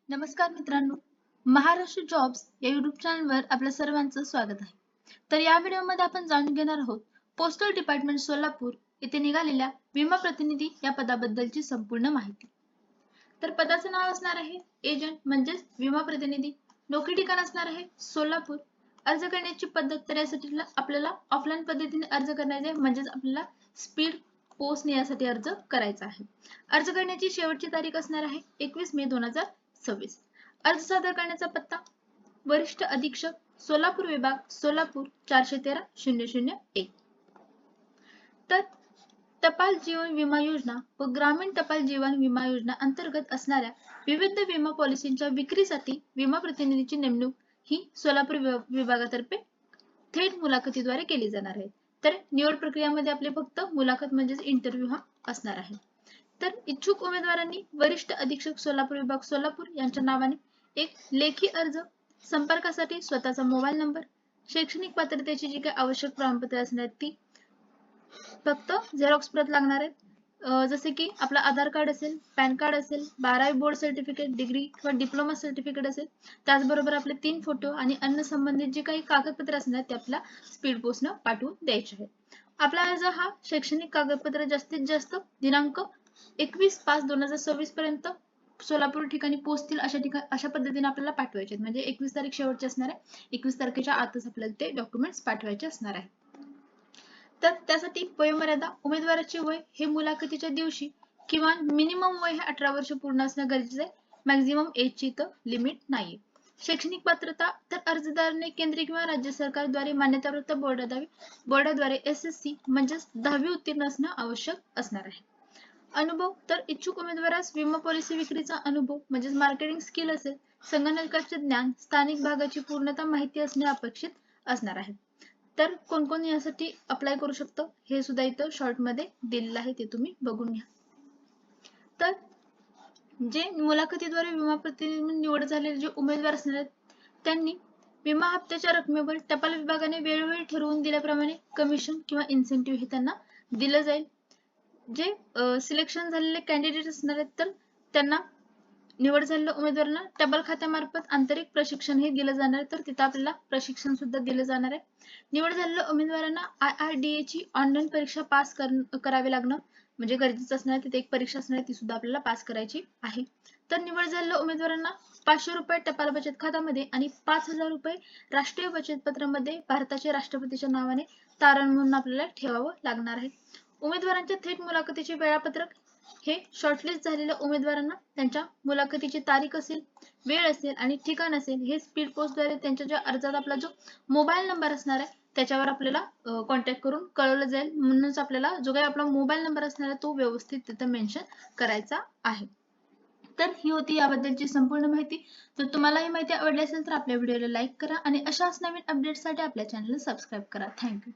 नमस्कार मित्रांनो, महाराष्ट्र जॉब्स या युट्यूब चॅनलवर आपल्या सर्वांचं स्वागत आहे. तर या व्हिडिओमध्ये आपण जाणून घेणार आहोत पोस्टल डिपार्टमेंट सोलापूर येथे निघालेल्या विमा प्रतिनिधी या पदाबद्दलची संपूर्ण माहिती. तर पदाचं नाव असणार आहे एजंट म्हणजेच विमा प्रतिनिधी. नोकरी ठिकाण असणार आहे सोलापूर. अर्ज करण्याची पद्धत तर यासाठी आपल्याला ऑफलाईन पद्धतीने अर्ज करायचा आहे म्हणजेच आपल्याला स्पीड पोस्टने यासाठी अर्ज करायचा आहे. अर्ज करण्याची शेवटची तारीख असणार आहे 21 मे 2026. अर्ज सादर करण्याचा पत्ता वरिष्ठ अधीक्षक सोलापूर विभाग सोलापूर 413-001. तर टपाल जीवन विमा योजना व ग्रामीण टपाल जीवन विमा योजना अंतर्गत असणाऱ्या विविध विमा पॉलिसींच्या विक्रीसाठी विमा प्रतिनिधीची नेमणूक ही सोलापूर विभागातर्फे थेट मुलाखतीद्वारे केली जाणार आहे. तर निवड प्रक्रियामध्ये आपले फक्त मुलाखत म्हणजेच इंटरव्ह्यू हा असणार आहे. तर इच्छुक उमेदवारांनी वरिष्ठ अधीक्षक सोलापूर विभाग सोलापूर यांच्या नावाने एक लेखी अर्ज, संपर्कासाठी स्वतःचा मोबाईल नंबर, शैक्षणिक पात्रतेची जी काही आवश्यक प्रमाणपत्रे असणार आहेत ती फक्त झेरॉक्स प्रत लागणार आहेत. जसे की आपला आधार कार्ड असेल, पॅन कार्ड असेल, 12वी बोर्ड सर्टिफिकेट, डिग्री किंवा डिप्लोमा सर्टिफिकेट असेल, त्याचबरोबर आपले 3 फोटो आणि अन्य संबंधित जे काही कागदपत्रे असणार ते आपल्याला स्पीड पोस्टनं पाठवून द्यायचे आहेत. आपला अर्ज हा शैक्षणिक कागदपत्र जास्तीत जास्त दिनांक 21/5/2026 पर्यंत सोलापूर ठिकाणी पोहोचतील अशा पद्धतीने आपल्याला पाठवायचे आहेत. म्हणजे 21 तारीख शेवटची असणार आहे. 21 तारखेच्या आतच आपल्याला ते डॉक्युमेंट्स पाठवायचे असणार आहे. तर त्यासाठी वयोमर्यादा उमेदवाराचे वय हे मुलाखतीच्या दिवशी किमान मिनिमम वय हे 18 वर्ष पूर्ण असणं गरजेचं आहे. मॅक्झिमम एजची इथं लिमिट नाहीये. शैक्षणिक पात्रता तर अर्जदाराने केंद्र किंवा राज्य सरकारद्वारे मान्यताप्राप्त बोर्डाद्वारे SSC म्हणजेच 10वी उत्तीर्ण असणं आवश्यक असणार आहे. अनुभव तर इच्छुक उमेदवारास विमा पॉलिसी विक्रीचा अनुभव म्हणजेच मार्केटिंग स्किल असेल, संगणकाचे ज्ञान, स्थानिक भागाची पूर्णतः माहिती असणे अपेक्षित असणार आहे. तर कोण कोण यासाठी अप्लाय करू शकतं हे सुद्धा इथं शॉर्ट मध्ये दिलेलं आहे, ते तुम्ही बघून घ्या. तर जे मुलाखतीद्वारे विमा प्रतिनिधी निवड झालेले जे उमेदवार असणार आहेत त्यांनी विमा हप्त्याच्या रकमेवर टपाल विभागाने वेळोवेळी ठरवून दिल्याप्रमाणे कमिशन किंवा इन्सेंटिव्ह हे त्यांना दिलं जाईल. जे सिलेक्शन झालेले कॅन्डिडेट असणार आहेत तर त्यांना निवड झालेल्या उमेदवारांना टपाल खात्यामार्फत आंतरिक प्रशिक्षण हे दिलं जाणार आहे. तर तिथं आपल्याला प्रशिक्षण सुद्धा दिलं जाणार आहे. निवड झालेल्या उमेदवारांना IRDA ची ऑनलाईन परीक्षा पास करावी लागणं म्हणजे गरजेचं असणार आहे. तिथे एक परीक्षा असणार आहे ती सुद्धा आपल्याला पास करायची आहे. तर निवड झालेल्या उमेदवारांना 500 रुपये टपाल बचत खात्यामध्ये आणि 5000 रुपये राष्ट्रीय बचत पत्रामध्ये भारताचे राष्ट्रपतीच्या नावाने तारण म्हणून आपल्याला ठेवावं लागणार आहे. उमेदवारांच्या थेट मुलाखतीचे वेळापत्रक हे शॉर्टलिस्ट झालेल्या उमेदवारांना त्यांच्या मुलाखतीची तारीख असेल, वेळ असेल आणि ठिकाण असेल हे स्पीड पोस्टद्वारे त्यांच्या ज्या अर्जात आपला जो मोबाईल नंबर असणार आहे त्याच्यावर आपल्याला कॉन्टॅक्ट करून कळवलं जाईल. म्हणूनच आपल्याला जो काही आपला मोबाईल नंबर असणार आहे तो व्यवस्थित तिथं मेन्शन करायचा आहे. तर ही होती याबद्दलची संपूर्ण माहिती. तर तुम्हाला ही माहिती आवडली असेल तर आपल्या व्हिडिओला लाईक करा आणि अशाच नवीन अपडेट्ससाठी आपल्या चॅनलला सबस्क्राईब करा. थँक्यू.